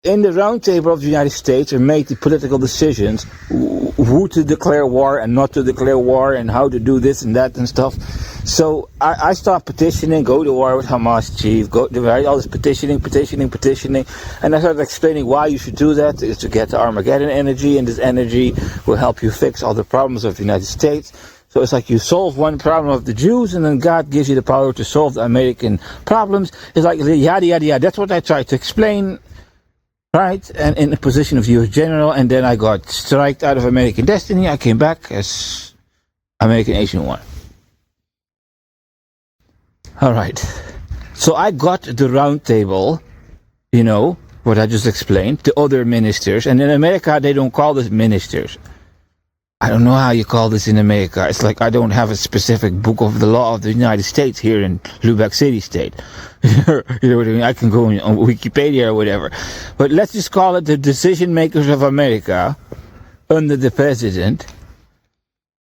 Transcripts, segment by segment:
in the round table of the United States and make the political decisions who to declare war and not to declare war and how to do this and that and stuff. So I start petitioning, go to war with Hamas chief, go to all this petitioning, and I started explaining why you should do that, is to get the Armageddon energy, and this energy will help you fix all the problems of the United States. So it's like you solve one problem of the Jews, and then God gives you the power to solve the American problems. It's like yada yada yada. That's what I tried to explain. Right, and in the position of U.S. General, and then I got striked out of American Destiny. I came back as American Asian 1. Alright, so I got the round table, what I just explained, to other ministers, and in America they don't call this ministers. I don't know how you call this in America. It's like I don't have a specific book of the law of the United States here in Lubeck City State. You know what I mean? I can go on Wikipedia or whatever. But let's just call it the decision makers of America under the president.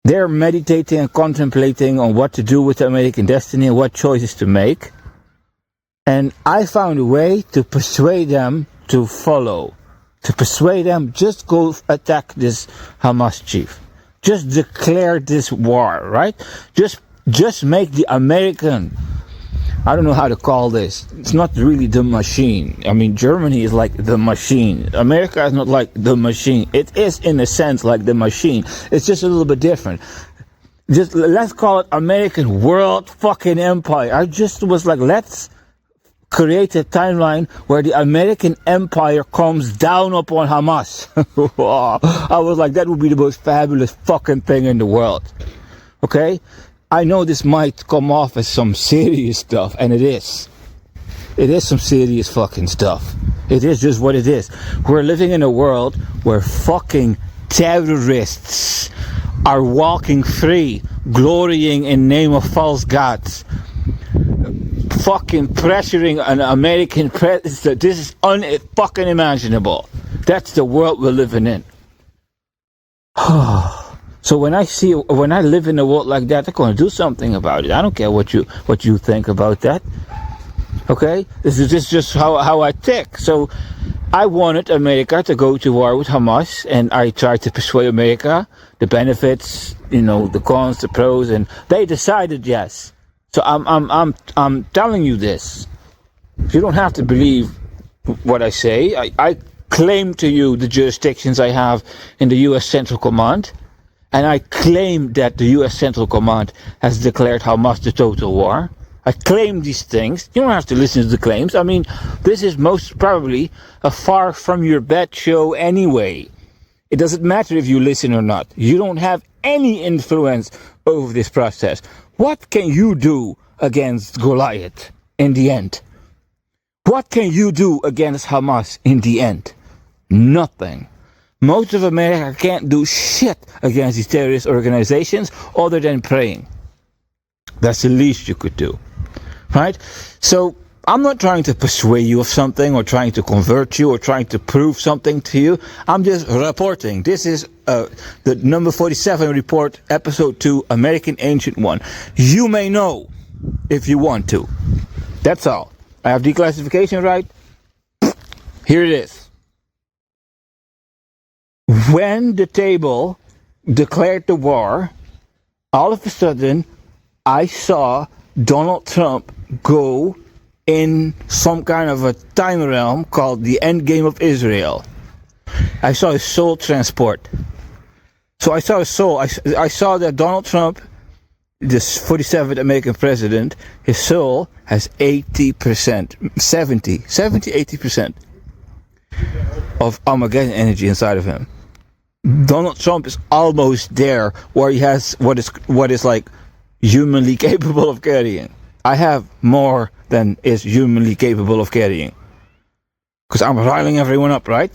They're meditating and contemplating on what to do with the American destiny and what choices to make. And I found a way to persuade them to follow. To persuade them, just go attack this Hamas chief. Just declare this war, right? Just make the American, I don't know how to call this. It's not really the machine. I mean, Germany is like the machine. America is not like the machine. It is, in a sense, like the machine. It's just a little bit different. Just let's call it American world fucking empire. I just was like, let's create a timeline where the American empire comes down upon Hamas. I was like, that would be the most fabulous fucking thing in the world. Okay? I know this might come off as some serious stuff, and it is. It is some serious fucking stuff. It is just what it is. We're living in a world where fucking terrorists are walking free, glorying in name of false gods, fucking pressuring an American president. This is fucking imaginable. That's the world we're living in. So when I live in a world like that, I'm going to do something about it. I don't care what you think about that. Okay? This is just how I tick. So I wanted America to go to war with Hamas, and I tried to persuade America, the benefits, the cons, the pros, and they decided yes. So I'm telling you this. You don't have to believe what I say. I claim to you the jurisdictions I have in the U.S. Central Command, and I claim that the U.S. Central Command has declared Hamas the total war. I claim these things. You don't have to listen to the claims. I mean, this is most probably a far from your bed show anyway. It doesn't matter if you listen or not. You don't have any influence over this process. What can you do against Goliath in the end? What can you do against Hamas in the end? Nothing. Most of America can't do shit against these terrorist organizations other than praying. That's the least you could do. Right? So I'm not trying to persuade you of something or trying to convert you or trying to prove something to you. I'm just reporting. This is the number 47 report, episode 2, American Ancient 1. You may know if you want to. That's all. I have declassification right. Here it is. When the table declared the war, all of a sudden I saw Donald Trump go in some kind of a time realm called the Endgame of Israel. I saw his soul transport. So I saw his soul. I saw that Donald Trump, this 47th American president, his soul has 80%, 80% of Armageddon energy inside of him. Donald Trump is almost there where he has what is like humanly capable of carrying. I have more than is humanly capable of carrying. Because I'm riling everyone up, right?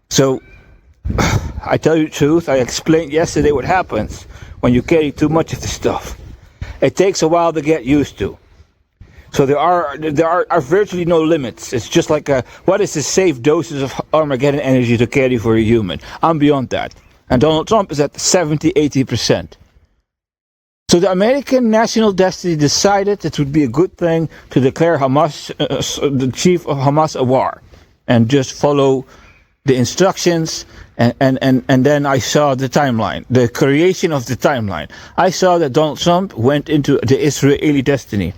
So, I tell you the truth, I explained yesterday what happens when you carry too much of the stuff. It takes a while to get used to. So there are virtually no limits. It's just like what is the safe doses of Armageddon energy to carry for a human? I'm beyond that. And Donald Trump is at 70-80%. So the American National Destiny decided it would be a good thing to declare Hamas, the chief of Hamas, a war. and just follow the instructions. And then I saw the timeline, the creation of the timeline. I saw that Donald Trump went into the Israeli destiny.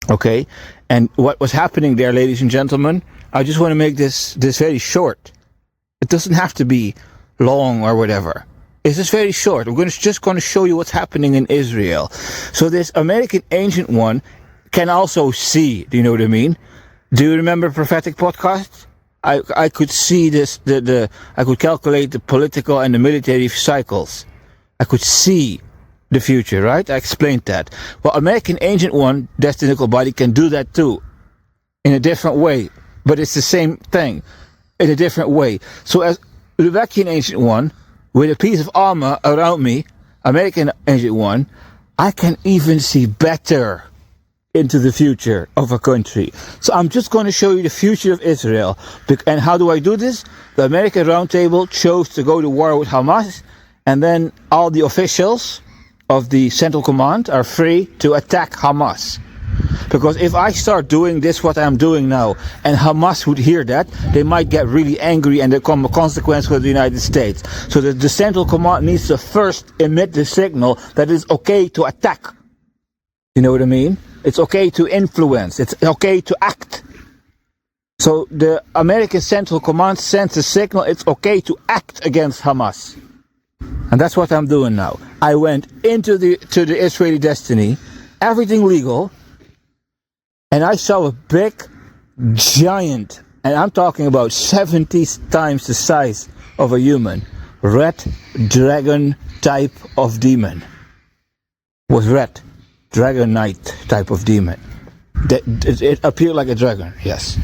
Okay? And what was happening there, ladies and gentlemen, I just want to make this very short. It doesn't have to be long or whatever. It's just very short. We're just going to show you what's happening in Israel. So this American Ancient One can also see. Do you know what I mean? Do you remember prophetic podcasts? I could see this. I could calculate the political and the military cycles. I could see the future. Right? I explained that. Well, American Ancient One, destinical body, can do that too, in a different way. But it's the same thing, in a different way. So as Lubekian Ancient One, with a piece of armor around me, American Ancient One, I can even see better into the future of a country. So I'm just going to show you the future of Israel. And how do I do this? The American Roundtable chose to go to war with Hamas, and then all the officials of the Central Command are free to attack Hamas. Because if I start doing this, what I'm doing now, and Hamas would hear that, they might get really angry and there come a consequence for the United States. So the Central Command needs to first emit the signal that it's okay to attack. You know what I mean? It's okay to influence. It's okay to act. So the American Central Command sends a signal, it's okay to act against Hamas. And that's what I'm doing now. I went into the Israeli destiny, everything legal, and I saw a big, giant, and I'm talking about 70 times the size of a human, red dragon type of demon. Was red, dragon knight type of demon. It appeared like a dragon, yes.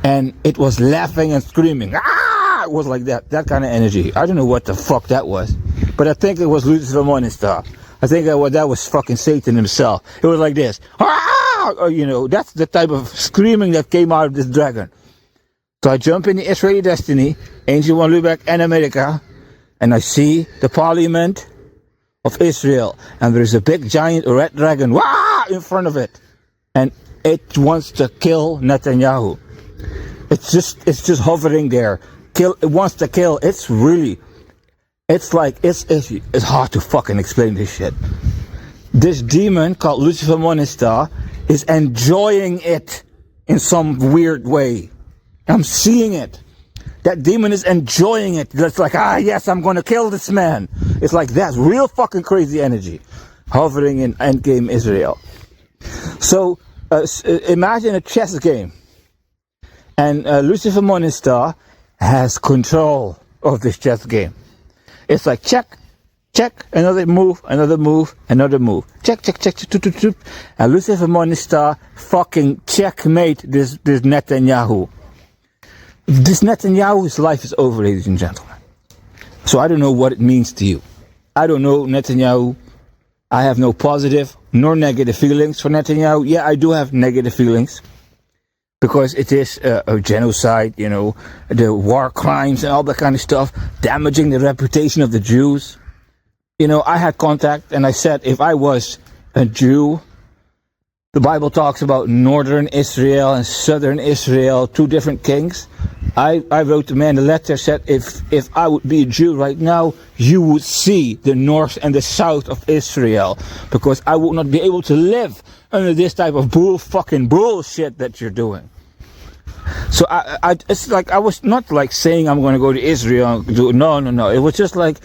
And it was laughing and screaming. Ah! It was like that kind of energy. I don't know what the fuck that was, but I think it was Lucifer Morningstar. I think that was fucking Satan himself. It was like this. Ah! Or, you know, that's the type of screaming that came out of this dragon. So I jump in the Israeli destiny, Ancient One Lubeck and America, and I see the parliament of Israel. And there's a big giant red dragon in front of it. And it wants to kill Nethanyahu. It's just hovering there. It wants to kill. It's hard to fucking explain this shit. This demon called Lucifer Morningstar is enjoying it in some weird way. I'm seeing it. That demon is enjoying it. It's like, yes, I'm going to kill this man. It's like that. Real fucking crazy energy hovering in endgame Israel. So imagine a chess game. And Lucifer Morningstar has control of this chess game. It's like check, check, another move, another move, another move. Check, check, check, check. And Lucifer Morningstar fucking checkmate this Nethanyahu. This Netanyahu's life is over, ladies and gentlemen. So I don't know what it means to you. I don't know Netanyahu. I have no positive nor negative feelings for Netanyahu. Yeah, I do have negative feelings. Because it is a genocide, you know, the war crimes and all that kind of stuff, damaging the reputation of the Jews. You know, I had contact and I said, if I was a Jew, the Bible talks about northern Israel and southern Israel, two different kings. I wrote the man a letter, said, if I would be a Jew right now, you would see the north and the south of Israel. Because I would not be able to live under this type of fucking bullshit that you're doing. So it's like, I was not like saying I'm going to go to Israel. No. It was just like,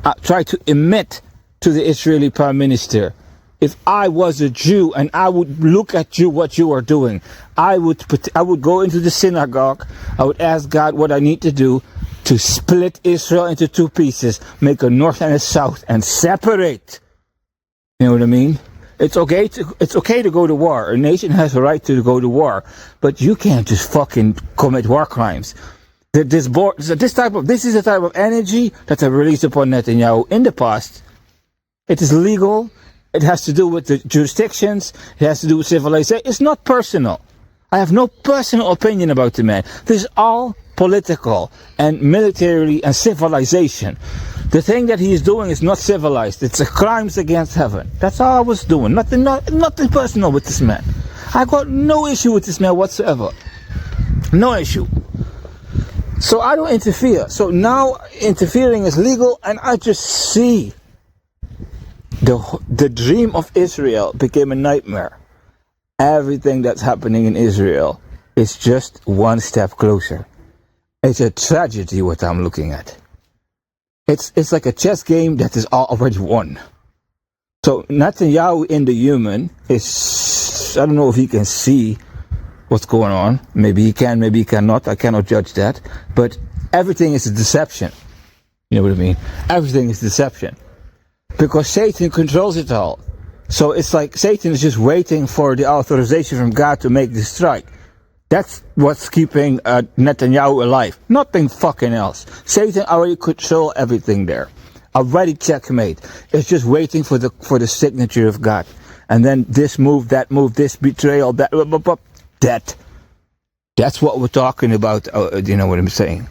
I tried to emit to the Israeli Prime Minister. If I was a Jew and I would look at you, what you are doing, I would go into the synagogue. I would ask God what I need to do to split Israel into two pieces, make a north and a south, and separate. You know what I mean? It's okay to go to war. A nation has a right to go to war, but you can't just fucking commit war crimes. This is the type of energy that I released upon Netanyahu in the past. It is legal. It has to do with the jurisdictions. It has to do with civilization. It's not personal. I have no personal opinion about the man. This is all political and military and civilization. The thing that he is doing is not civilized. It's a crimes against heaven. That's all I was doing. Nothing personal with this man. I got no issue with this man whatsoever. No issue. So I don't interfere. So now interfering is legal, and I just see the dream of Israel became a nightmare. Everything that's happening in Israel is just one step closer. It's a tragedy what I'm looking at. It's like a chess game that is already won. So Nethanyahu in the human is, I don't know if he can see what's going on. Maybe he can, maybe he cannot. I cannot judge that. But everything is a deception. You know what I mean? Everything is deception. Because Satan controls it all. So it's like Satan is just waiting for the authorization from God to make the strike. That's what's keeping Netanyahu alive. Nothing fucking else. Satan already control everything there. Already checkmate. It's just waiting for the signature of God. And then this move, this betrayal, that. That's what we're talking about. You know what I'm saying?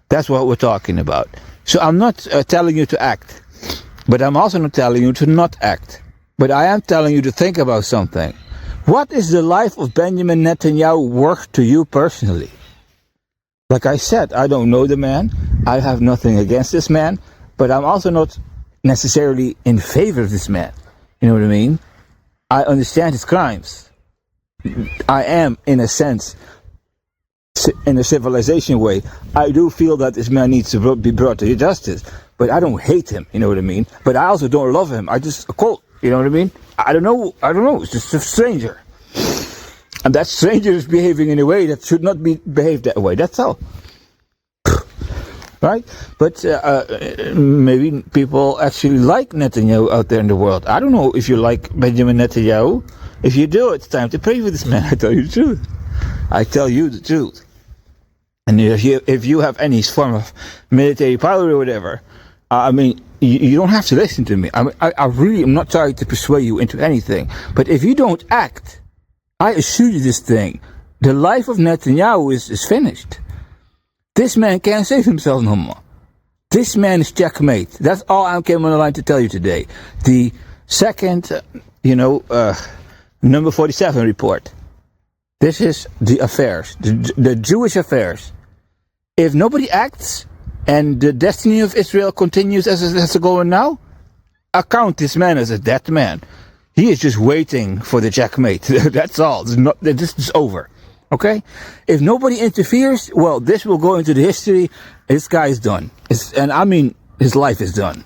That's what we're talking about. So I'm not telling you to act. But I'm also not telling you to not act. But I am telling you to think about something. What is the life of Benjamin Netanyahu worth to you personally? Like I said, I don't know the man. I have nothing against this man. But I'm also not necessarily in favor of this man. You know what I mean? I understand his crimes. I am, in a sense, in a civilization way, I do feel that this man needs to be brought to justice. But I don't hate him, you know what I mean? But I also don't love him. I just quote, you know what I mean? I don't know. It's just a stranger. And that stranger is behaving in a way that should not be behaved that way. That's all. Right? But maybe people actually like Netanyahu out there in the world. I don't know if you like Benjamin Netanyahu. If you do, it's time to pray for this man. I tell you the truth. I tell you the truth. And if you have any form of military power or whatever, I mean, you don't have to listen to me. I really am not trying to persuade you into anything. But if you don't act, I assure you this thing, the life of Netanyahu is finished. This man can't save himself no more. This man is checkmate. That's all I came on the line to tell you today. The second, number 47 report. This is the affairs, the Jewish affairs. If nobody acts, and the destiny of Israel continues as it's going now, account this man as a dead man. He is just waiting for the checkmate. That's all. This is over. Okay? If nobody interferes, well, this will go into the history. This guy is done. And I mean, his life is done.